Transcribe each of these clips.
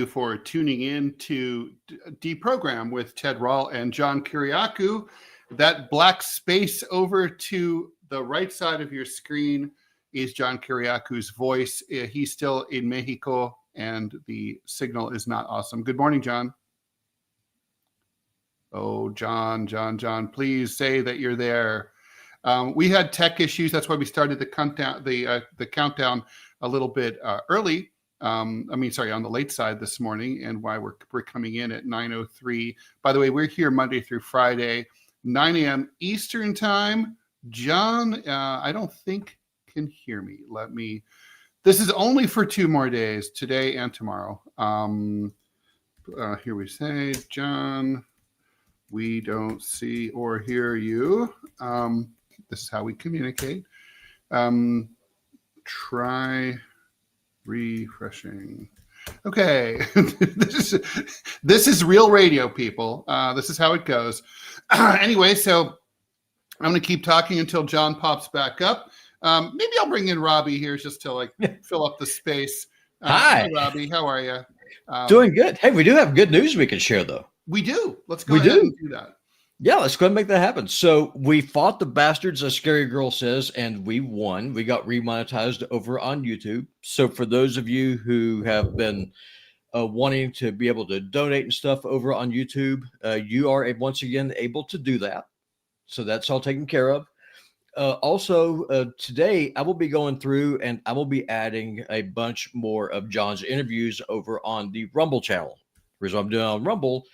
for tuning in to DeProgram with Ted Rall and John Kiriakou. That black space over to the right side of your screen is John Kiriakou's voice. He's still in Mexico and the signal is not awesome. Good morning, John. Oh, John, please say that you're there. We had tech issues. That's why we started the countdown a little bit early. On the late side this morning, and why we're coming in at 9:03. By the way, we're here Monday through Friday, 9 a.m. Eastern time. John, I don't think can hear me. This is only for 2 more days, today and tomorrow. Here we say, John, we don't see or hear you. This is how we communicate. Try refreshing. Okay. This is real radio, people. This is how it goes. Anyway, so I'm going to keep talking until John pops back up. Maybe I'll bring in Robbie here just to fill up the space. Hi, Robbie. How are you? Doing good. Hey, we do have good news we can share, though. We do. Let's go ahead and do that. Yeah, let's go ahead and make that happen. So we fought the bastards, as Scary Girl says, and we won. We got remonetized over on YouTube. So for those of you who have been wanting to be able to donate and stuff over on YouTube, you are once again able to do that. So that's all taken care of. Also, today I will be going through and I will be adding a bunch more of John's interviews over on the Rumble channel. The reason I'm doing it on Rumble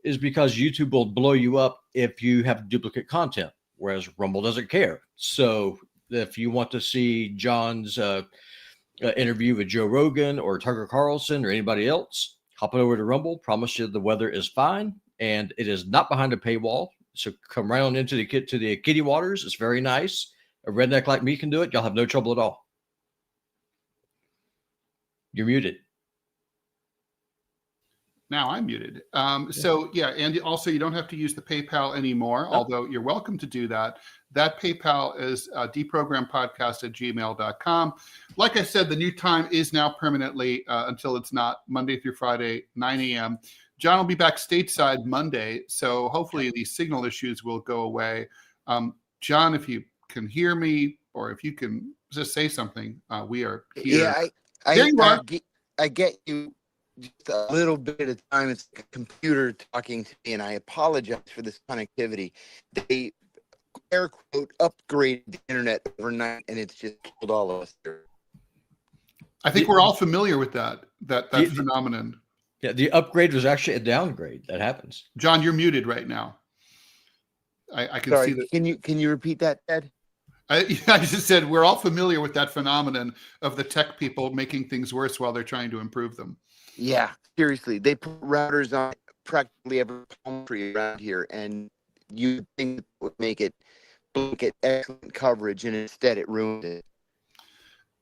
is because YouTube will blow you up if you have duplicate content, whereas Rumble doesn't care. So if you want to see John's interview with Joe Rogan or Tucker Carlson or anybody else, hop on over to Rumble. Promise you the weather is fine and it is not behind a paywall. So come right on into the kiddie waters. It's very nice. A redneck like me can do it. Y'all have no trouble at all. You're muted. Now I'm muted. So yeah, and also you don't have to use the PayPal anymore, although you're welcome to do that. That PayPal is deprogrampodcast@gmail.com. Like I said, the new time is now permanently until it's not, Monday through Friday, 9 a.m. John will be back stateside Monday, so hopefully these signal issues will go away. John, if you can hear me, or if you can just say something, we are here. Yeah, there you are. I get you. Just a little bit at a time. It's like a computer talking to me, and I apologize for this connectivity. They, air quote, upgraded the internet overnight, and it's just killed all of us here. I think we're all familiar with that phenomenon. Yeah, the upgrade was actually a downgrade. That happens. John, you're muted right now. I can see that. Can you repeat that, Ted? I just said we're all familiar with that phenomenon of the tech people making things worse while they're trying to improve them. Yeah, seriously. They put routers on practically every palm tree around here, and you think it would make it excellent coverage, and instead it ruined it.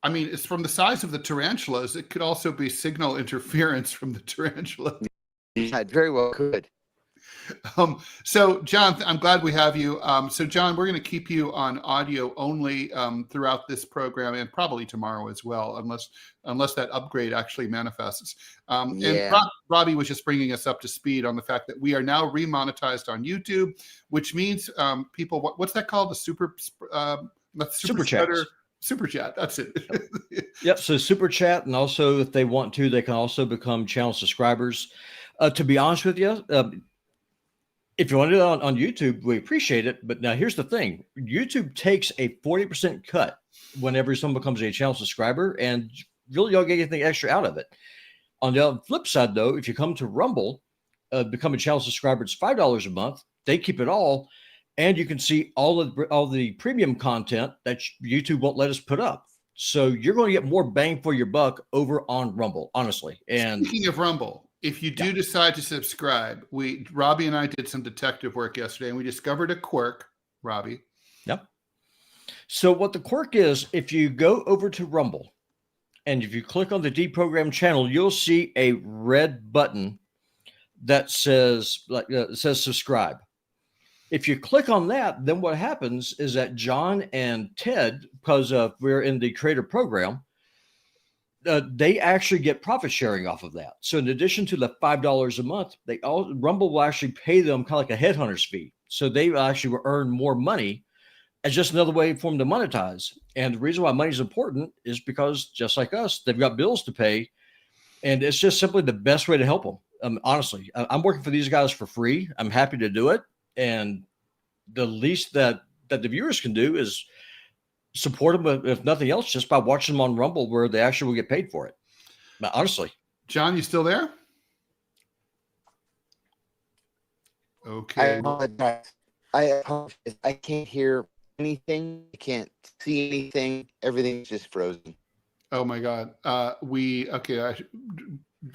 I mean, it's from the size of the tarantulas. It could also be signal interference from the tarantula. Yeah, it very well could. So, John, I'm glad we have you. So, John, we're going to keep you on audio only throughout this program and probably tomorrow as well, unless that upgrade actually manifests. And Robbie was just bringing us up to speed on the fact that we are now remonetized on YouTube, which means people, what's that called? The super chat. Super chat. That's it. Yep. So super chat, and also if they want to, they can also become channel subscribers. To be honest with you, if you want to do it on YouTube, we appreciate it. But now here's the thing: YouTube takes a 40% cut whenever someone becomes a channel subscriber, and really don't get anything extra out of it. On the flip side, though, if you come to Rumble, become a channel subscriber, it's $5 a month. They keep it all. And you can see all the premium content that YouTube won't let us put up. So you're going to get more bang for your buck over on Rumble, honestly. And speaking of Rumble, if you do decide to subscribe, Robbie and I did some detective work yesterday, and we discovered a quirk. Robbie. Yep. So what the quirk is, if you go over to Rumble, and if you click on the DeProgram channel, you'll see a red button that says subscribe. If you click on that, then what happens is that John and Ted, because we're in the creator program, they actually get profit sharing off of that. So in addition to the $5 a month, Rumble will actually pay them kind of like a headhunter's fee. So they actually will earn more money as just another way for them to monetize. And the reason why money is important is because just like us, they've got bills to pay, and it's just simply the best way to help them. Honestly, I'm working for these guys for free. I'm happy to do it, and the least that the viewers can do is support them, if nothing else, just by watching them on Rumble, where they actually will get paid for it. But honestly, John, you still there? Okay. I apologize. I can't hear anything. I can't see anything. Everything's just frozen. Oh my God.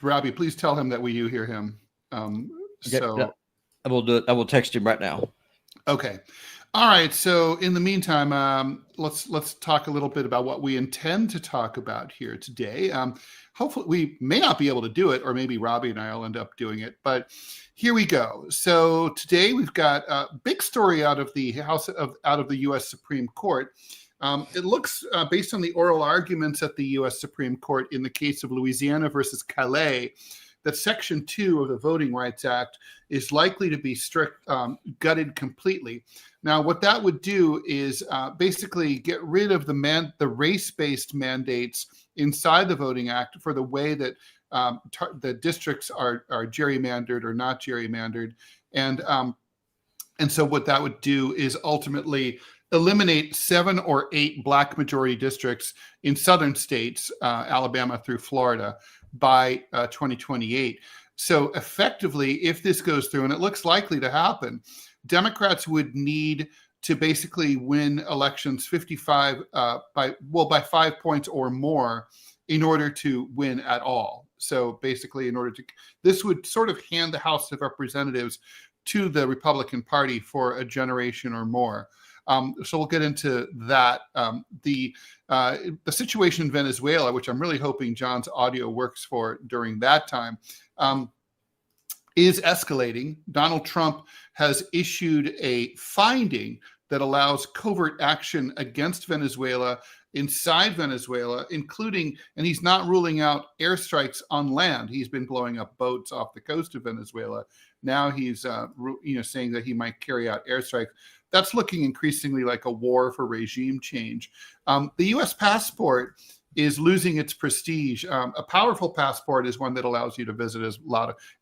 Robbie, please tell him that you hear him. Yeah, I will do it. I will text him right now. Okay. All right. So in the meantime, let's talk a little bit about what we intend to talk about here today. Hopefully we may not be able to do it, or maybe Robbie and I will end up doing it, but here we go. So today we've got a big story out of the U.S. Supreme Court. It looks, based on the oral arguments at the U.S. Supreme Court in the case of Louisiana versus Callais, that Section 2 of the Voting Rights Act is likely to be gutted completely. Now, what that would do is basically get rid of the race-based mandates inside the Voting Act for the way that the districts are gerrymandered or not gerrymandered. And so what that would do is ultimately eliminate 7 or 8 black majority districts in southern states, Alabama through Florida, by 2028. So effectively, if this goes through, and it looks likely to happen, Democrats would need to basically win elections 55 by 5 points or more in order to win at all. So basically, this would sort of hand the House of Representatives to the Republican Party for a generation or more. So we'll get into that. The situation in Venezuela, which I'm really hoping John's audio works for during that time, is escalating. Donald Trump has issued a finding that allows covert action against Venezuela inside Venezuela, including, and he's not ruling out airstrikes on land. He's been blowing up boats off the coast of Venezuela. Now he's saying that he might carry out airstrikes. That's looking increasingly like a war for regime change. The U.S. passport is losing its prestige. A powerful passport is one that allows you to visit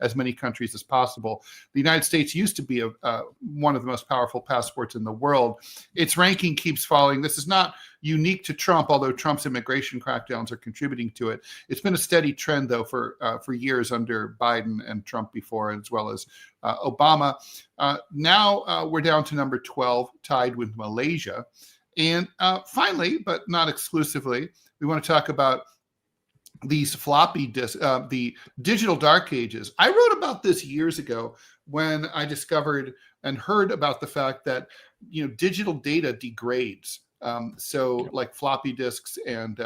as many countries as possible. The United States used to be one of the most powerful passports in the world. Its ranking keeps falling. This is not unique to Trump, although Trump's immigration crackdowns are contributing to it. It's been a steady trend, though, for years under Biden and Trump before, as well as Obama. Now we're down to number 12, tied with Malaysia. And finally, but not exclusively, we want to talk about these floppy disks, the digital dark ages. I wrote about this years ago when I discovered and heard about the fact that digital data degrades. So like floppy disks and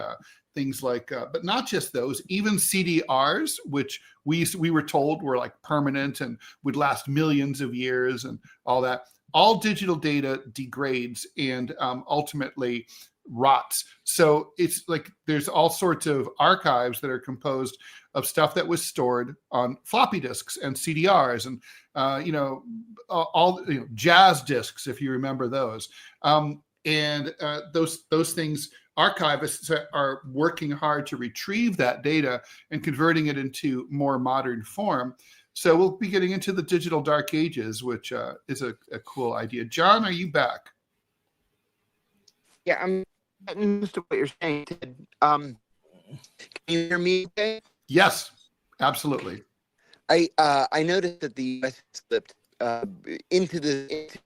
things like, but not just those, even CDRs, which we were told were like permanent and would last millions of years and all that. All digital data degrades and ultimately rots. So it's like there's all sorts of archives that are composed of stuff that was stored on floppy disks and CDRs and jazz disks, if you remember those. And those things, archivists are working hard to retrieve that data and converting it into more modern form. So we'll be getting into the digital dark ages, which is a cool idea. John, are you back? Yeah, I'm most of what you're saying, Ted. Can you hear me okay? Yes, absolutely. I noticed that the U.S. slipped into the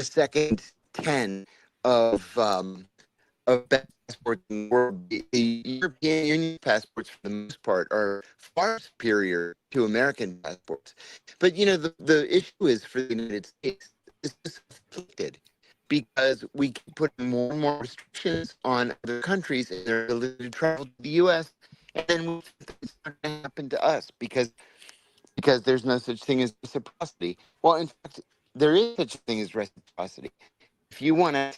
second 10 of passports in the world. The European Union passports, for the most part, are far superior to American passports. But the issue is for the United States, it's just conflicted because we keep putting more and more restrictions on other countries and their ability to travel to the U.S. And then it's not going to happen to us because there's no such thing as reciprocity. Well, in fact, there is such a thing as reciprocity. If you want to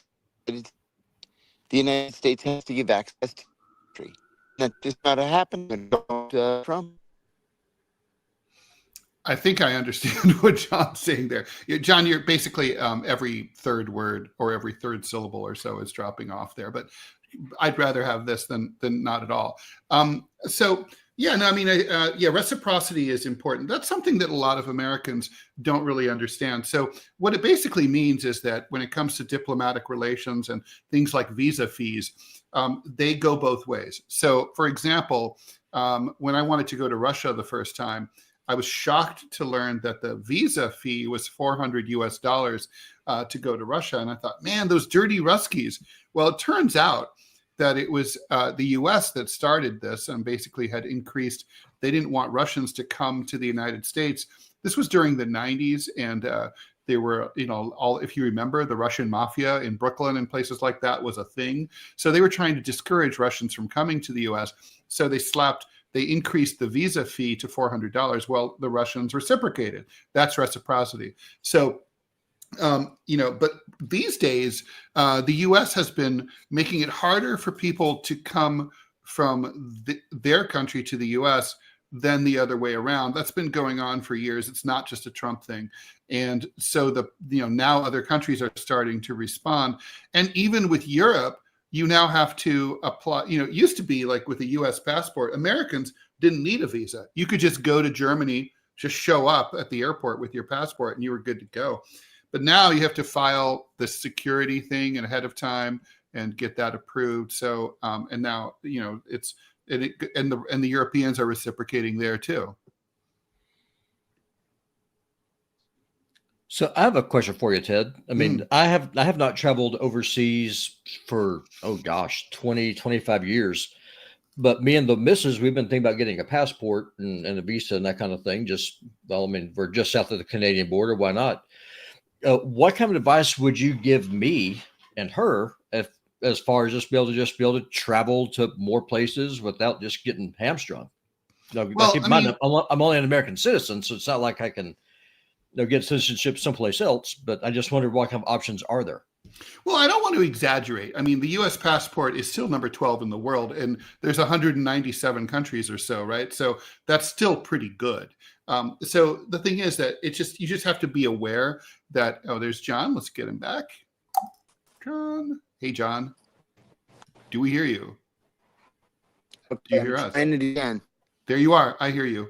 the United States has to give access to the country. That's just not happening under Trump. I think I understand what John's saying there. John, you're basically every third word or every third syllable or so is dropping off there, but I'd rather have this than not at all. So yeah, no, I mean, yeah, reciprocity is important. That's something that a lot of Americans don't really understand. So what it basically means is that when it comes to diplomatic relations and things like visa fees, they go both ways. So for example, when I wanted to go to Russia the first time, I was shocked to learn that the visa fee was $400 US to go to Russia. And I thought, man, those dirty Ruskies. Well, it turns out that it was the US that started this and basically had increased. They didn't want Russians to come to the United States. This was during the 90s. And they were, all, if you remember, the Russian mafia in Brooklyn and places like that was a thing. So they were trying to discourage Russians from coming to the US. So they increased the visa fee to $400. Well, the Russians reciprocated. That's reciprocity. So, but these days, the U.S. has been making it harder for people to come from their country to the U.S. than the other way around. That's been going on for years. It's not just a Trump thing. And so now other countries are starting to respond. And even with Europe, you now have to apply, it used to be like with a US passport, Americans didn't need a visa. You could just go to Germany, just show up at the airport with your passport and you were good to go. But now you have to file the security thing ahead of time and get that approved. So, and now, the Europeans are reciprocating there too. So I have a question for you, Ted. I mean, I have not traveled overseas for, 20, 25 years. But me and the missus, we've been thinking about getting a passport and a visa and that kind of thing. We're just south of the Canadian border. Why not? What kind of advice would you give me and her as far as just be able to travel to more places without just getting hamstrung? Well, keep in mind, I'm only an American citizen, so it's not like I can get citizenship someplace else, but I just wondered what kind of options are there? Well, I don't want to exaggerate. I mean, the U.S. passport is still number 12 in the world, and there's 197 countries or so, right? So that's still pretty good. So the thing is that you just have to be aware that, there's John. Let's get him back. John. Hey, John. Do we hear you? Okay, do you hear us? Trying it again. There you are. I hear you.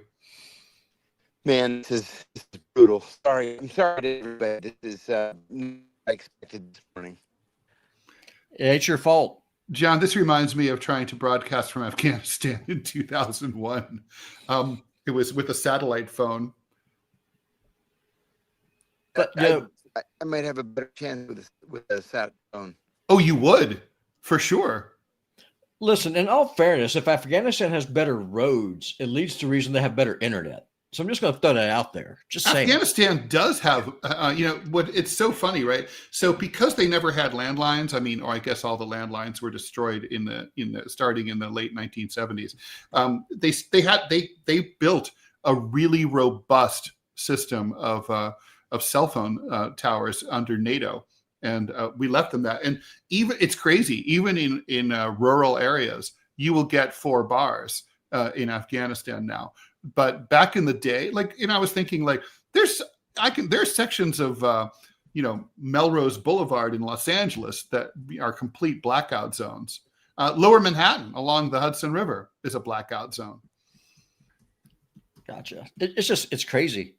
Man, this is brutal. I'm sorry to everybody. This is unexpected this morning. Yeah, it's your fault. John, this reminds me of trying to broadcast from Afghanistan in 2001. It was with a satellite phone. But I might have a better chance with a sat phone. Oh, you would? For sure. Listen, in all fairness, if Afghanistan has better roads, it leads to the reason they have better internet. So I'm just going to throw that out there. Just saying. Afghanistan does have, what it's so funny, right? So because they never had landlines, or I guess all the landlines were destroyed starting in the late 1970s. They built a really robust system of cell phone towers under NATO, and we left them that. And even it's crazy. Even in rural areas, you will get 4 bars in Afghanistan now. But back in the day, I was thinking there's sections of, Melrose Boulevard in Los Angeles that are complete blackout zones. Lower Manhattan along the Hudson River is a blackout zone. Gotcha. It's crazy.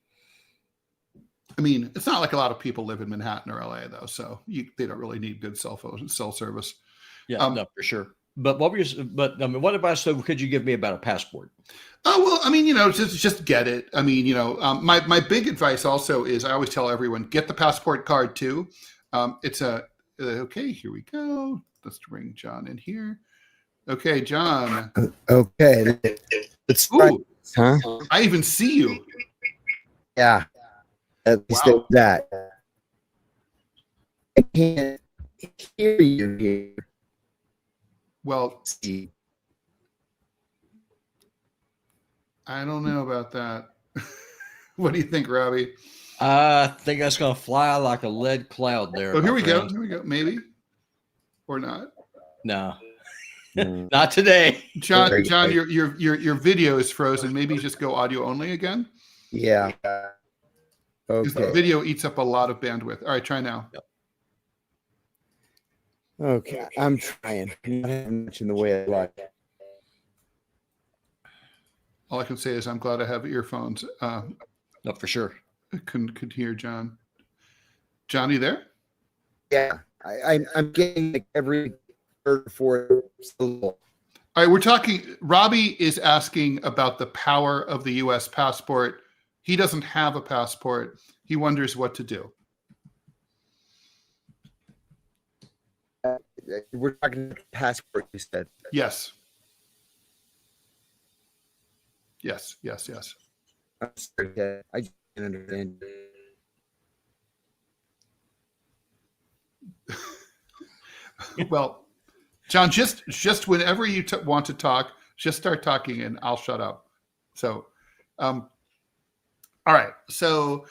I mean, it's not like a lot of people live in Manhattan or LA though. So they don't really need good cell service. Yeah, no, for sure. But what advice could you give me about a passport? Oh, well, just get it. My big advice also is I always tell everyone, get the passport card too. Okay, here we go. Let's bring John in here. Okay, John. Okay. Ooh, huh? I even see you. Yeah. At least that. I can't hear you here. Well, I don't know about that. What do you think, Robbie? I think that's going to fly like a lead cloud there. Oh, here we go. Maybe. Or not. No, Mm. not today. John, Very John, good. your video is frozen. Maybe just go audio only again. Yeah. Because the Okay. video eats up a lot of bandwidth. All right, try now. Okay. I'm trying. Not having much in the way of luck. All I can say is I'm glad I have earphones. No, for sure. I could hear John. Johnny there? Yeah. I'm getting like every third or fourth syllable. All right, we're talking. Robbie is asking about the power of the U.S. passport. He doesn't have a passport. He wonders what to do. We're talking passport, you said. Yes. Yes, yes, yes. I'm sorry, I can't understand. Well, John, just whenever you want to talk, just start talking and I'll shut up. So, all right. So,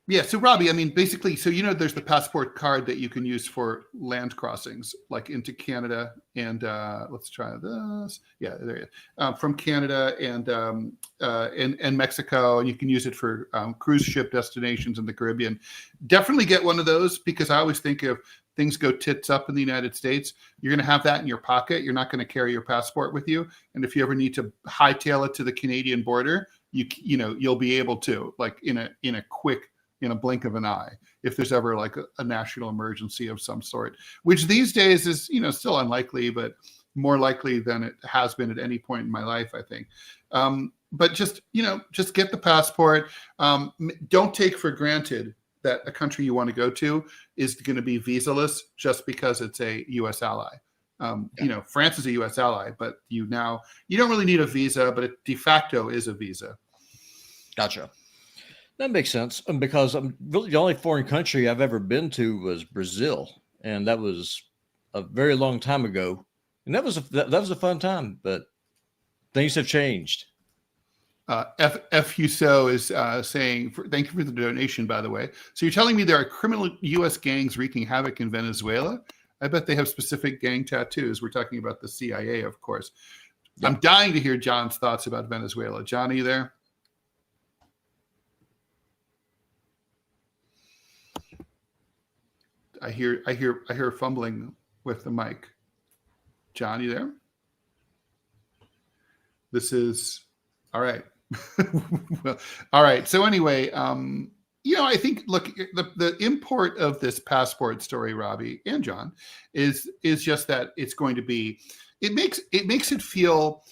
yeah. So, Robbie, I mean, basically, so, there's the passport card that you can use for land crossings, like into Canada and let's try this. Yeah, there you go. From Canada and Mexico, and you can use it for cruise ship destinations in the Caribbean. Definitely get one of those, because I always think if things go tits up in the United States, you're going to have that in your pocket. You're not going to carry your passport with you. And if you ever need to hightail it to the Canadian border, you'll be able to, like in a blink of an eye, if there's ever like a national emergency of some sort, which these days is, still unlikely, but more likely than it has been at any point in my life, I think. But just get the passport. Don't take for granted that a country you want to go to is going to be visa-less just because it's a U.S. ally. France is a U.S. ally, but you don't really need a visa, but it de facto is a visa. Gotcha. That makes sense. Because really the only foreign country I've ever been to was Brazil, and that was a very long time ago. And that was a fun time, but things have changed. F. Husso is saying, thank you for the donation, by the way. So you're telling me there are criminal U.S. gangs wreaking havoc in Venezuela? I bet they have specific gang tattoos. We're talking about the CIA, of course. Yep. I'm dying to hear John's thoughts about Venezuela. John, are you there? I hear fumbling with the mic. John, you there? This is all right. Well, all right. So anyway, I think, look, the import of this passport story, Robbie and John, is just that it's going to be, it makes it feel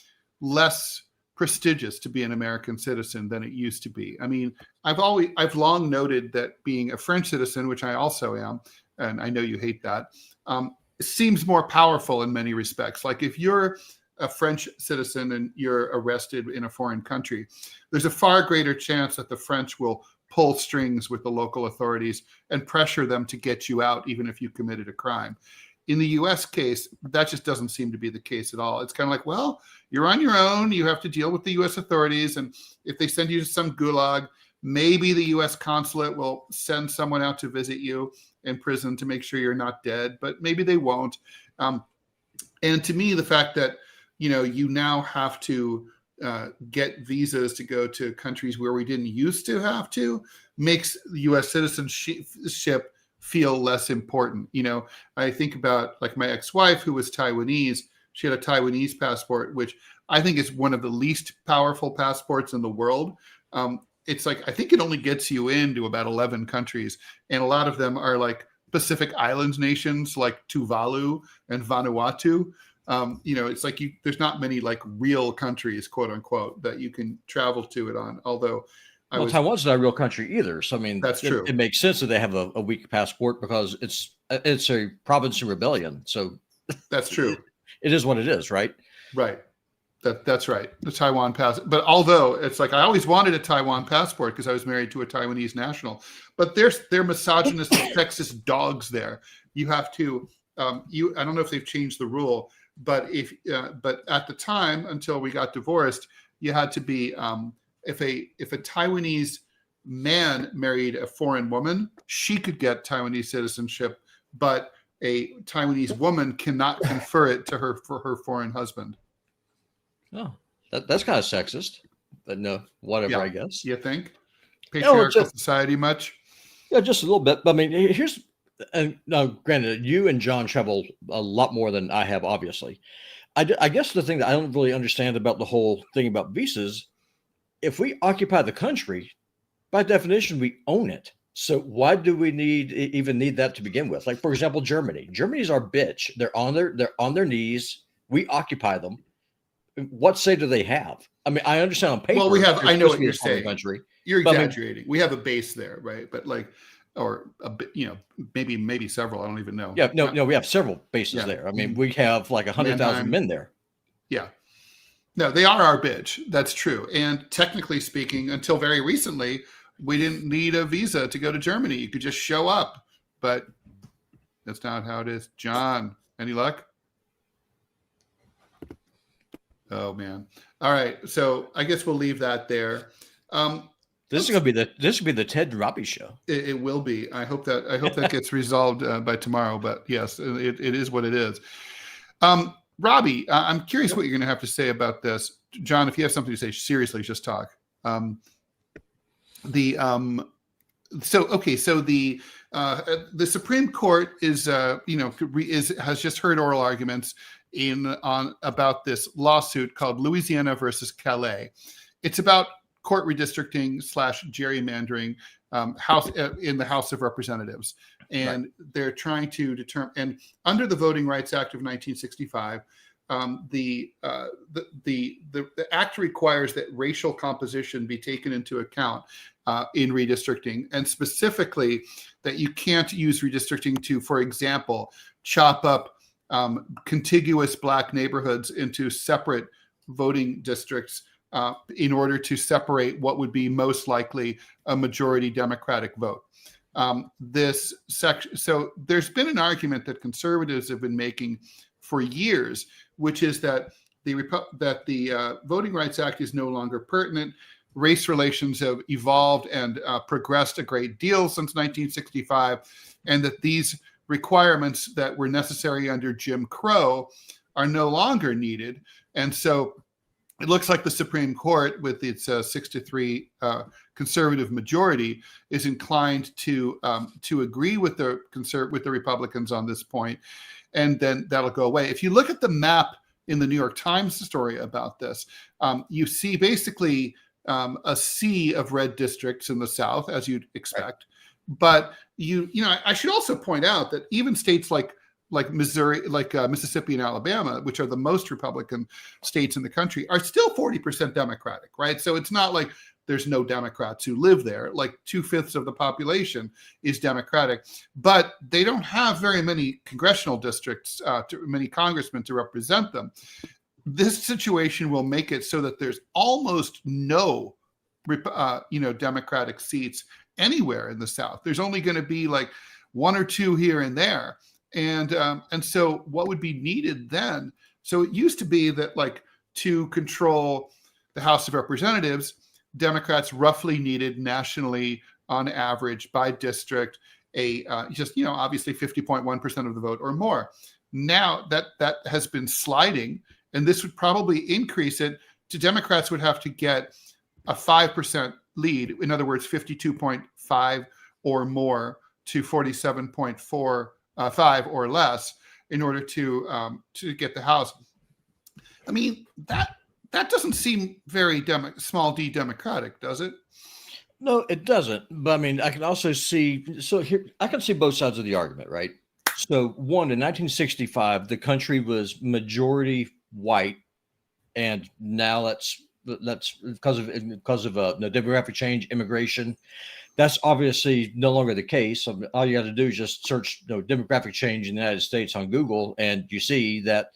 less prestigious to be an American citizen than it used to be. I mean, I've long noted that being a French citizen, which I also am, and I know you hate that, seems more powerful in many respects. Like if you're a French citizen and you're arrested in a foreign country, there's a far greater chance that the French will pull strings with the local authorities and pressure them to get you out, even if you committed a crime. In the US case, that just doesn't seem to be the case at all. It's kind of like, well, you're on your own. You have to deal with the US authorities. And if they send you to some gulag, maybe the US consulate will send someone out to visit you in prison to make sure you're not dead, but maybe they won't. And to me, the fact that you now have to get visas to go to countries where we didn't used to have to makes U.S. citizenship feel less important. I think about like my ex-wife who was Taiwanese. She had a Taiwanese passport, which I think is one of the least powerful passports in the world. It's like, I think it only gets you into about 11 countries. And a lot of them are like Pacific Islands nations like Tuvalu and Vanuatu. It's like there's not many like real countries, quote unquote, that you can travel to it on. Although Taiwan's not a real country either. So, I mean, that's true. It makes sense that they have a weak passport because it's a province in rebellion. So that's true. It is what it is, right? Right. That's right. The Taiwan passport. But although it's like, I always wanted a Taiwan passport because I was married to a Taiwanese national, but they're misogynist Texas dogs there. You have to, I don't know if they've changed the rule, but but at the time, until we got divorced, you had to be, if a Taiwanese man married a foreign woman, she could get Taiwanese citizenship, but a Taiwanese woman cannot confer it to her for her foreign husband. Oh, that's kind of sexist, but no, whatever, Yeah. I guess. You think? Patriarchal society much? Yeah, just a little bit. But I mean, here's, and now granted, you and John travel a lot more than I have, obviously. I guess the thing that I don't really understand about the whole thing about visas, if we occupy the country, by definition, we own it. So why do we even need that to begin with? Like, for example, Germany. Germany's our bitch. They're on their knees. We occupy them. What say do they have? I mean, I understand on paper. Well, we have. I know what you're saying. Country, you're exaggerating. I mean, we have a base there, right? But like, or a bit, maybe several. I don't even know. Yeah, no, we have several bases there. I mean, we have like 100,000 men there. Yeah. No, they are our bitch. That's true. And technically speaking, until very recently, we didn't need a visa to go to Germany. You could just show up. But that's not how it is. John, any luck? Oh man. All right. So I guess we'll leave that there. This is gonna be the Ted Robbie show. It will be. I hope that gets resolved by tomorrow. But yes, it is what it is. Robbie, I'm curious what you're going to have to say about this. John, if you have something to say, seriously, just talk. The Supreme Court has just heard oral arguments about this lawsuit called Louisiana versus Callais. It's about court redistricting / gerrymandering in the House of Representatives. And they're trying to determine, and under the Voting Rights Act of 1965, the act requires that racial composition be taken into account in redistricting, and specifically that you can't use redistricting to, for example, chop up contiguous Black neighborhoods into separate voting districts in order to separate what would be most likely a majority Democratic vote. So there's been an argument that conservatives have been making for years, which is that the Voting Rights Act is no longer pertinent. Race relations have evolved and progressed a great deal since 1965, and that these requirements that were necessary under Jim Crow are no longer needed. And so it looks like the Supreme Court, with its 6-3 conservative majority, is inclined to agree with the Republicans on this point, and then that'll go away. If you look at the map in the New York Times story about this, you see basically a sea of red districts in the South, as you'd expect. But I should also point out that even states like Missouri, Mississippi and Alabama, which are the most Republican states in the country, are still 40% Democratic, right? So it's not like there's no Democrats who live there. Like 2/5 of the population is Democratic, but they don't have very many congressional districts, many congressmen to represent them. This situation will make it so that there's almost no, Democratic seats anywhere in the South. There's only going to be like 1 or 2 here and there. And so what would be needed then? So it used to be that, like, to control the House of Representatives, Democrats roughly needed nationally, on average, by district, obviously 50.1% of the vote or more. Now that has been sliding, and this would probably increase it to Democrats would have to get a 5% lead. In other words, 52.5 or more to 47.45 or less in order to get the House. I mean, that doesn't seem very small d Democratic, does it? No, it doesn't. But I mean, I can also see, I can see both sides of the argument, right? So one, in 1965, the country was majority white, and now that's because of demographic change, immigration. That's obviously no longer the case. So all you got to do is just search demographic change in the United States on Google, and you see that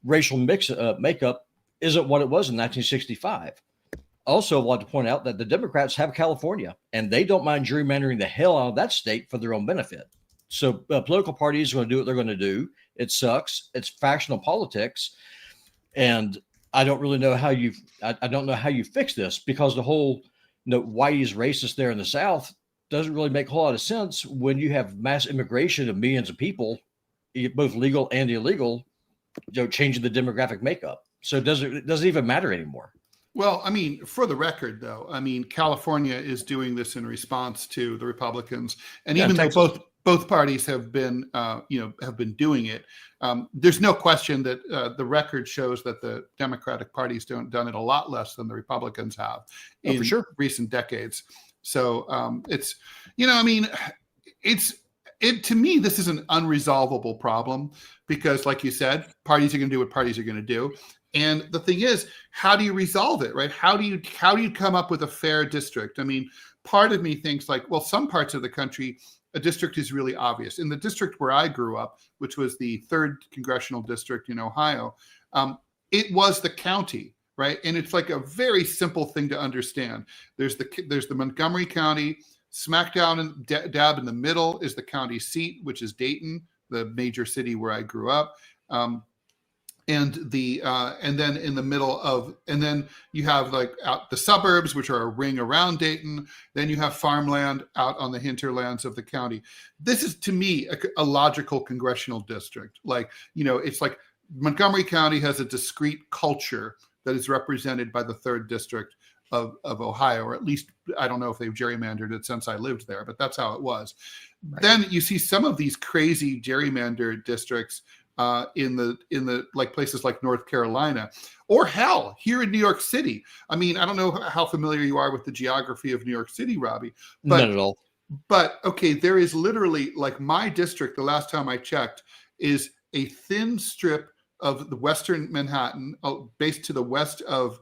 racial makeup isn't what it was in 1965. Also, I want to point out that the Democrats have California, and they don't mind gerrymandering the hell out of that state for their own benefit. So political parties are going to do what they're going to do. It sucks. It's factional politics, and I don't really know how you fix this, because the whole why he's racist there in the South doesn't really make a whole lot of sense when you have mass immigration of millions of people both legal and illegal, changing the demographic makeup. So it doesn't even matter anymore. Well, I mean, for the record, though, I mean, California is doing this in response to the Republicans, and even though both parties have been, have been doing it, there's no question that the record shows that the Democratic Party's done it a lot less than the Republicans have in recent decades. So it's, I mean, to me, this is an unresolvable problem because, like you said, parties are going to do what parties are going to do. And the thing is, how do you resolve it, right? How do you come up with a fair district? I mean, part of me thinks like, well, some parts of the country, a district is really obvious. In the district where I grew up, which was the 3rd congressional district in Ohio, it was the county, right? And it's like a very simple thing to understand. There's the Montgomery County, smack down and dab in the middle is the county seat, which is Dayton, the major city where I grew up. And then in the middle of, and then you have like out the suburbs, which are a ring around Dayton. Then you have farmland out on the hinterlands of the county. This is, to me, a logical congressional district. Like, it's like Montgomery County has a discrete culture that is represented by the 3rd district of Ohio, or at least I don't know if they've gerrymandered it since I lived there, but that's how it was. Right. Then you see some of these crazy gerrymandered districts in the like places like North Carolina, or hell, here in New York City. I mean, I don't know how familiar you are with the geography of New York City, Robbie. But, not at all. But okay, there is literally, like, my district, the last time I checked, is a thin strip of the Western Manhattan, based to the west of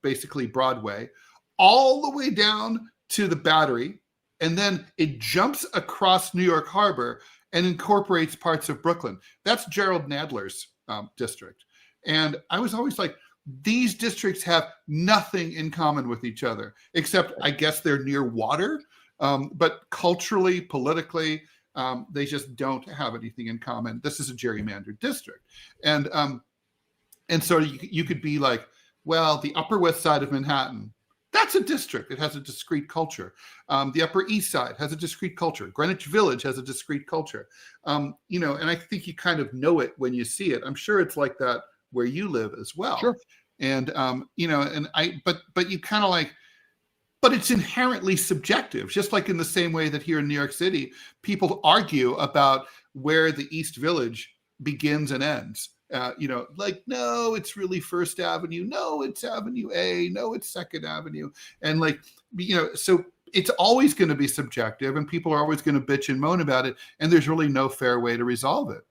basically Broadway, all the way down to the Battery, and then it jumps across New York Harbor and incorporates parts of Brooklyn. That's Gerald Nadler's district. And I was always like, these districts have nothing in common with each other, except I guess they're near water. But culturally, politically, they just don't have anything in common. This is a gerrymandered district. And so you could be like, well, the Upper West Side of Manhattan, that's a district. It has a discrete culture. The Upper East Side has a discrete culture. Greenwich Village has a discrete culture. And I think you kind of know it when you see it. I'm sure it's like that where you live as well. Sure. And but you kind of like, but it's inherently subjective, just like in the same way that here in New York City, people argue about where the East Village begins and ends. Like, no, it's really First Avenue. No, it's Avenue A. No, it's Second Avenue. And like, so it's always going to be subjective, and people are always going to bitch and moan about it. And there's really no fair way to resolve it.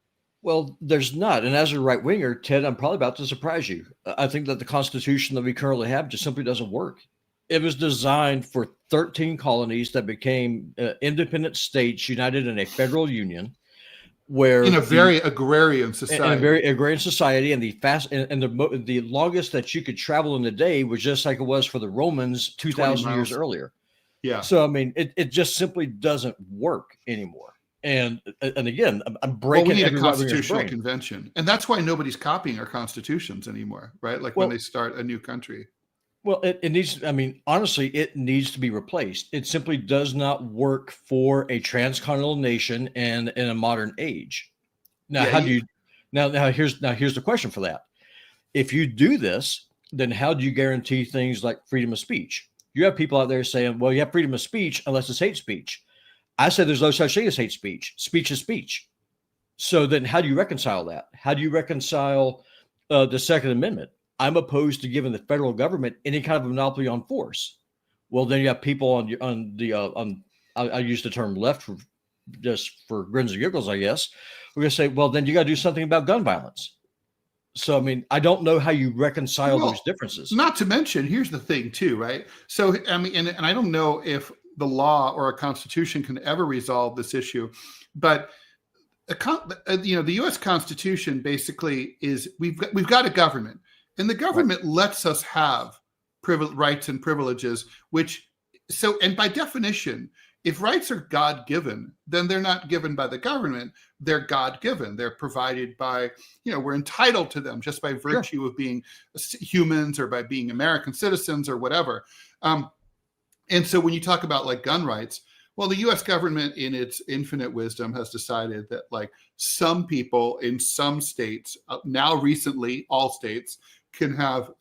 Well, there's not. And as a right winger, Ted, I'm probably about to surprise you. I think that the Constitution that we currently have just simply doesn't work. It was designed for 13 colonies that became independent states united in a federal union. Where in a very agrarian society, and the longest that you could travel in a day was just like it was for the Romans 2,000 years earlier. Yeah. So I mean, it just simply doesn't work anymore. And again, I'm breaking. Well, we need a constitutional convention, and that's why nobody's copying our constitutions anymore, right? Like when they start a new country. Well, it needs, I mean, honestly, it needs to be replaced. It simply does not work for a transcontinental nation and in a modern age. Now, here's the question for that. If you do this, then how do you guarantee things like freedom of speech? You have people out there saying, well, you have freedom of speech unless it's hate speech. I said there's no such thing as hate speech. Speech is speech. So then how do you reconcile that? How do you reconcile the Second Amendment? I'm opposed to giving the federal government any kind of monopoly on force. Well, then you have people I use the term left just for grins and giggles, I guess. We're going to say, well, then you got to do something about gun violence. So, I mean, I don't know how you reconcile those differences. Not to mention, here's the thing too, right? So, I mean, and I don't know if the law or a constitution can ever resolve this issue, but the U.S. Constitution basically is we've got a government. And the government lets us have rights and privileges, and by definition, if rights are God-given, then they're not given by the government. They're God-given. They're provided by, we're entitled to them just by virtue of being humans or by being American citizens or whatever. And so when you talk about like gun rights, Well, the U.S. government, in its infinite wisdom, has decided that like some people in some states, now recently all states, can have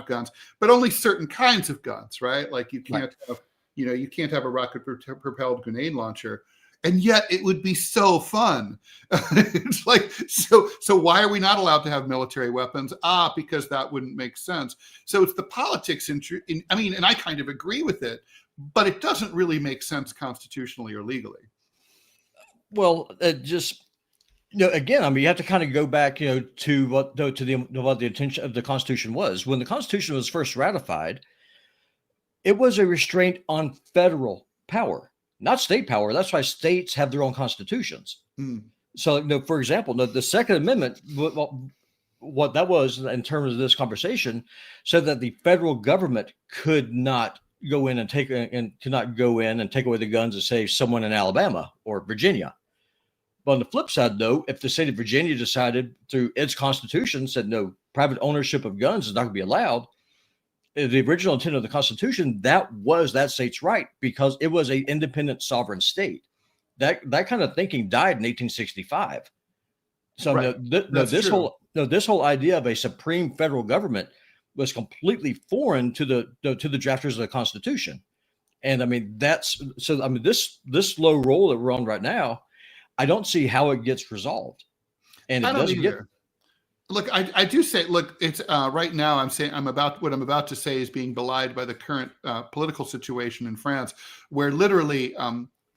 guns, but only certain kinds of guns, right? Like you can't have, you can't have a rocket propelled grenade launcher. And yet it would be so fun. It's like, so why are we not allowed to have military weapons? Because that wouldn't make sense. So it's the politics and I kind of agree with it, but it doesn't really make sense constitutionally or legally. Well, just, again, I mean, you have to kind of go back, to what the intention of the Constitution was. When the Constitution was first ratified, it was a restraint on federal power, not state power. That's why states have their own constitutions. So, for example, the Second Amendment, what that was in terms of this conversation, said that the federal government could not go in and take away the guns and say someone in Alabama or Virginia. But on the flip side, though, if the state of Virginia decided through its constitution said no, private ownership of guns is not going to be allowed, the original intent of the Constitution, that was that state's right because it was an independent sovereign state. That kind of thinking died in 1865. So right. This whole idea of a supreme federal government was completely foreign to the drafters of the Constitution. And I mean, this slow roll that we're on right now, I don't see how it gets resolved. And it doesn't get. Look, I do say, look, it's right now what I'm about to say is being belied by the current political situation in France, where literally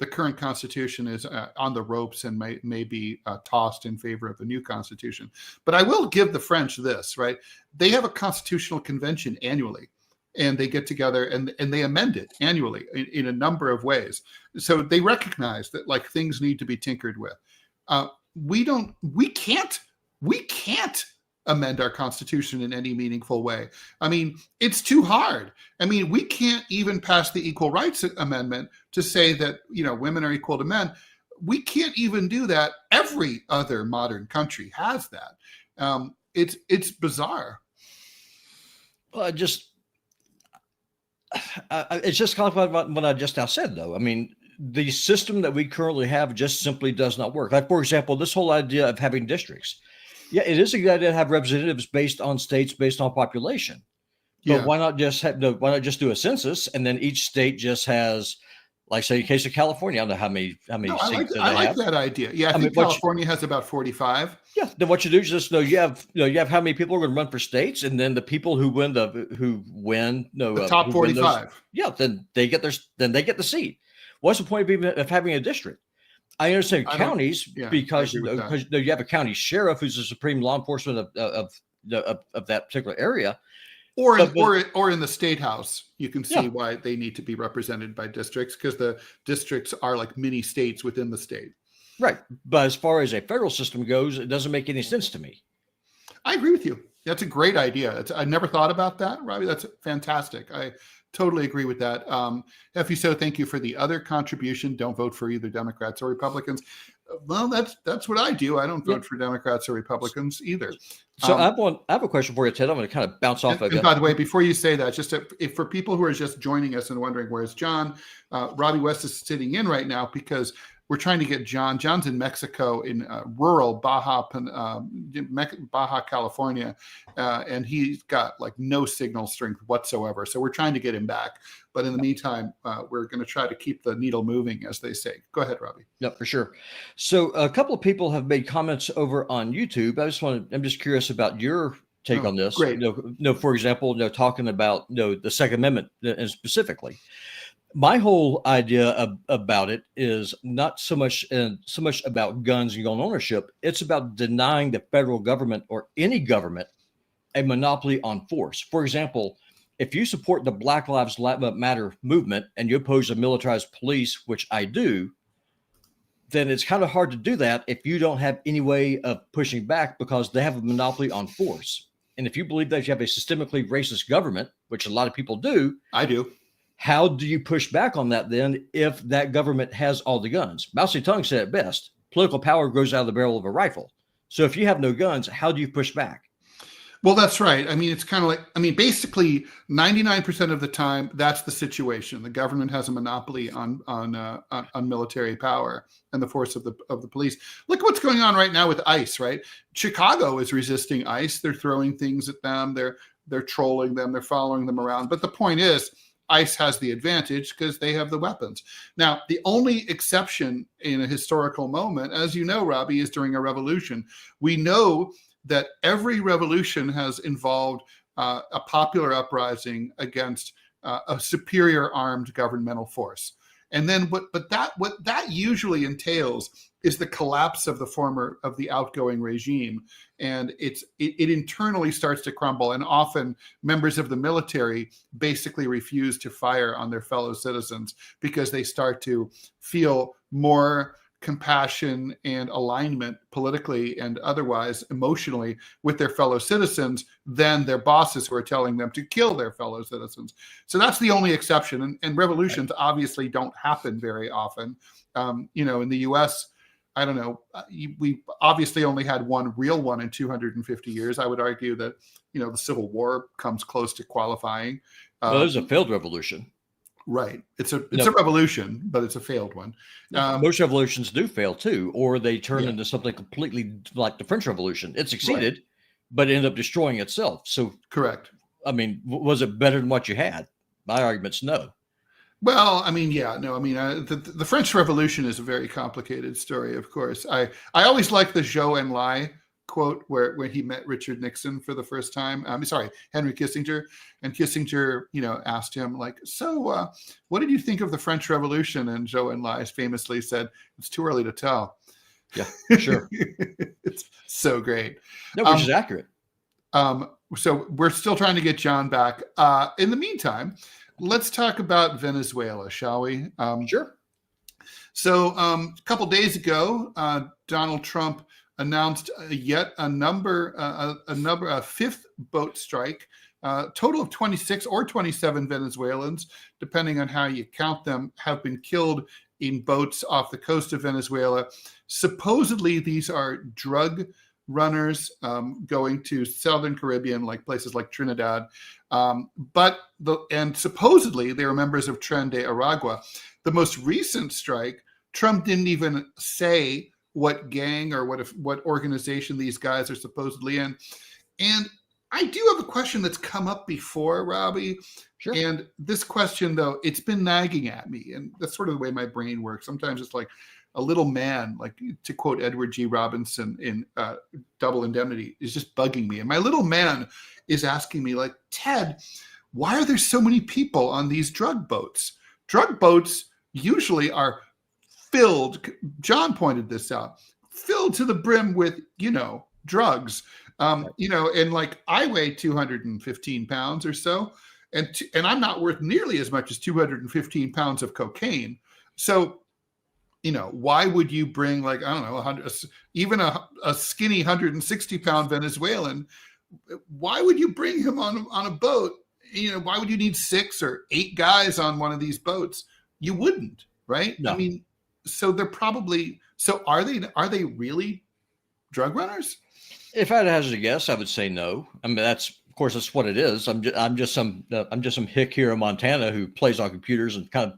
the current constitution is on the ropes and may be tossed in favor of the new constitution. But I will give the French this, right? They have a constitutional convention annually, and they get together and they amend it annually in a number of ways. So they recognize that like things need to be tinkered with. We can't amend our constitution in any meaningful way. I mean, it's too hard. I mean, we can't even pass the Equal Rights Amendment to say that, women are equal to men. We can't even do that. Every other modern country has that. It's bizarre. Well, it's just kind of what I just now said, though. I mean, the system that we currently have just simply does not work. Like, for example, this whole idea of having districts. Yeah, it is a good idea to have representatives based on states, based on population. But why not just do a census and then each state just has, like, say, in case of California, I don't know how many seats I like that idea. Yeah, I think California has about 45. Yeah, then what you do is just you have how many people are going to run for states, and then the people who win the top 45. Then they get the seat. What's the point of having a district? I understand counties because you have a county sheriff who's the supreme law enforcement of that particular area, or in the state house. You can see why they need to be represented by districts, because the districts are like mini states within the state. Right, but as far as a federal system goes, it doesn't make any sense to me. I agree with you. That's a great idea. I never thought about that, Robbie. That's fantastic. I totally agree with that. FUSO, thank you for the other contribution. Don't vote for either Democrats or Republicans. Well, that's what I do. I don't vote for Democrats or Republicans either. So I have a question for you, Ted. I'm going to kind of bounce off of it. By the way, before you say that, just if for people who are just joining us and wondering where's John, Robbie West is sitting in right now because we're trying to get John. John's in Mexico, in rural Baja, California, and he's got like no signal strength whatsoever. So we're trying to get him back. But in the meantime, we're going to try to keep the needle moving, as they say. Go ahead, Robbie. Yeah, for sure. So a couple of people have made comments over on YouTube. I'm just curious about your take on this. Great. For example, talking about the Second Amendment specifically. My whole idea about it is not so much about guns and gun ownership. It's about denying the federal government or any government a monopoly on force. For example, if you support the Black Lives Matter movement and you oppose a militarized police, which I do, then it's kind of hard to do that if you don't have any way of pushing back because they have a monopoly on force. And if you believe that you have a systemically racist government, which a lot of people do. I do. How do you push back on that then if that government has all the guns? Mao Zedong said it best. Political power grows out of the barrel of a rifle. So if you have no guns, how do you push back? Well, that's right. I mean, it's kind of like, I mean, basically 99% of the time, that's the situation. The government has a monopoly on military power and the force of the police. Look at what's going on right now with ICE, right? Chicago is resisting ICE. They're throwing things at them. They're trolling them. They're following them around. But the point is, ICE has the advantage because they have the weapons. Now, the only exception in a historical moment, as you know, Robbie, is during a revolution. We know that every revolution has involved a popular uprising against a superior armed governmental force. And then what that usually entails is the collapse of the outgoing regime. And it internally starts to crumble. And often members of the military basically refuse to fire on their fellow citizens because they start to feel more compassion and alignment politically and otherwise emotionally with their fellow citizens than their bosses who are telling them to kill their fellow citizens. So that's the only exception. And revolutions obviously don't happen very often. In the US, I don't know, we obviously only had one real one in 250 years. I would argue that, the Civil War comes close to qualifying. Well, it was a failed revolution. Right. It's a revolution, but it's a failed one. Most revolutions do fail too, or they turn into something completely like the French Revolution. It succeeded, but it ended up destroying itself. So correct. I mean, was it better than what you had? My argument's no. Well, I mean, yeah, no, I mean, the French Revolution is a very complicated story, of course. I always like the Zhou Enlai quote where he met Richard Nixon for the first time. Henry Kissinger. And Kissinger, asked him like, so what did you think of the French Revolution? And Zhou Enlai famously said, it's too early to tell. Yeah, sure. It's so great. No, which is accurate. So we're still trying to get John back. In the meantime, let's talk about Venezuela, shall we? Sure. So a couple days ago, Donald Trump announced a fifth boat strike. Total of 26 or 27 Venezuelans, depending on how you count them, have been killed in boats off the coast of Venezuela. Supposedly, these are drug runners going to Southern Caribbean, like places like Trinidad. And supposedly they were members of Tren de Aragua. The most recent strike, Trump didn't even say what gang or what organization these guys are supposedly in. And I do have a question that's come up before, Robbie. Sure. And this question, though, it's been nagging at me. And that's sort of the way my brain works. Sometimes it's like a little man, like to quote Edward G. Robinson in Double Indemnity, is just bugging me. And my little man is asking me, like, Ted, why are there so many people on these drug boats? Drug boats usually are filled, John pointed this out, filled to the brim with, drugs. And like I weigh 215 pounds or so, and I'm not worth nearly as much as 215 pounds of cocaine. So, why would you bring, like, I don't know, even a skinny 160-pound Venezuelan? Why would you bring him on a boat? Why would you need 6 or 8 guys on one of these boats? You wouldn't, right? No. I mean, so they're probably. So are they really drug runners? If I had to hazard a guess, I would say no. I mean, that's what it is. I'm just some hick here in Montana who plays on computers and kind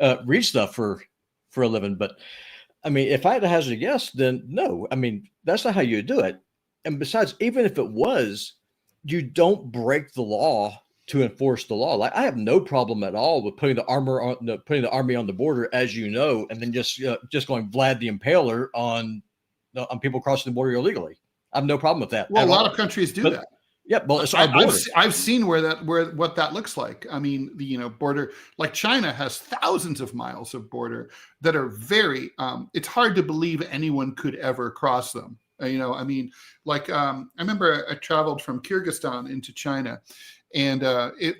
of reads stuff for a living. But I mean, if I had to hazard a guess, then no. I mean, that's not how you do it. And besides, even if it was, you don't break the law to enforce the law. Like, I have no problem at all with putting the army on the border, as and then just going Vlad the Impaler on people crossing the border illegally. I have no problem with that. Well, a lot of countries do that. Yeah, well, it's our border. I've seen what that looks like. I mean, the border, like China has thousands of miles of border that are very. It's hard to believe anyone could ever cross them. I mean, like I remember I traveled from Kyrgyzstan into China, and